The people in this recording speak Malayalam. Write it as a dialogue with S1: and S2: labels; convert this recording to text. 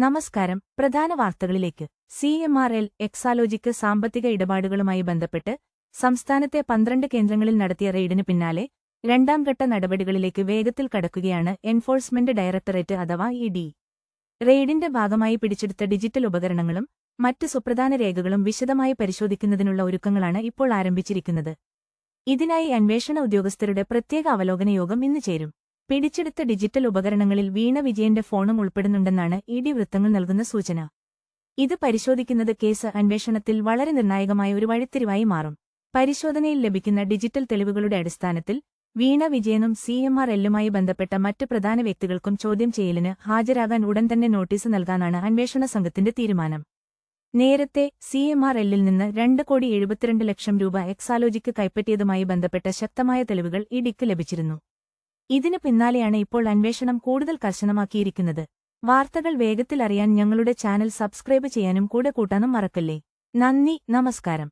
S1: നമസ്കാരം. പ്രധാന വാർത്തകളിലേക്ക്. CMRL എക്സാലോജിക്ക് സാമ്പത്തിക ഇടപാടുകളുമായി ബന്ധപ്പെട്ട് സംസ്ഥാനത്തെ 12 കേന്ദ്രങ്ങളിൽ നടത്തിയ റെയ്ഡിന് പിന്നാലെ രണ്ടാംഘട്ട നടപടികളിലേക്ക് വേഗത്തിൽ കടക്കുകയാണ് എൻഫോഴ്സ്മെന്റ് ഡയറക്ടറേറ്റ് അഥവാ ED. റെയ്ഡിന്റെ ഭാഗമായി പിടിച്ചെടുത്ത ഡിജിറ്റൽ ഉപകരണങ്ങളും മറ്റ് സുപ്രധാന രേഖകളും വിശദമായി പരിശോധിക്കുന്നതിനുള്ള ഒരുക്കങ്ങളാണ് ഇപ്പോൾ ആരംഭിച്ചിരിക്കുന്നത്. ഇതിനായി അന്വേഷണ ഉദ്യോഗസ്ഥരുടെ പ്രത്യേക അവലോകന യോഗം ഇന്ന് ചേരും. പിടിച്ചെടുത്ത ഡിജിറ്റൽ ഉപകരണങ്ങളിൽ വീണ വിജയന്റെ ഫോണും ഉൾപ്പെടുന്നുണ്ടെന്നാണ് ED വൃത്തങ്ങൾ നൽകുന്ന സൂചന. ഇത് പരിശോധിക്കുന്നത് കേസ് അന്വേഷണത്തിൽ വളരെ നിർണായകമായ ഒരു വഴിത്തിരിവായി മാറും. പരിശോധനയിൽ ലഭിക്കുന്ന ഡിജിറ്റൽ തെളിവുകളുടെ അടിസ്ഥാനത്തിൽ വീണ വിജയനും CMRLുമായി ബന്ധപ്പെട്ട മറ്റ് പ്രധാന വ്യക്തികൾക്കും ചോദ്യം ചെയ്യലിന് ഹാജരാകാൻ ഉടൻ തന്നെ നോട്ടീസ് നൽകാനാണ് അന്വേഷണ സംഘത്തിന്റെ തീരുമാനം. നേരത്തെ CMRLൽ നിന്ന് 2,72,00,000 രൂപ എക്സാലോജിക്ക് കൈപ്പറ്റിയതുമായി ബന്ധപ്പെട്ട ശക്തമായ തെളിവുകൾ EDക്ക് ലഭിച്ചിരുന്നു. ഇതിനു പിന്നാലെയാണ് ഇപ്പോൾ അന്വേഷണം കൂടുതൽ കർശനമാക്കിയിരിക്കുന്നത്. വാർത്തകൾ വേഗത്തിൽ അറിയാൻ ഞങ്ങളുടെ ചാനൽ സബ്സ്ക്രൈബ് ചെയ്യാനും കൂടെ കൂട്ടാനും മറക്കല്ലേ. നന്ദി, നമസ്കാരം.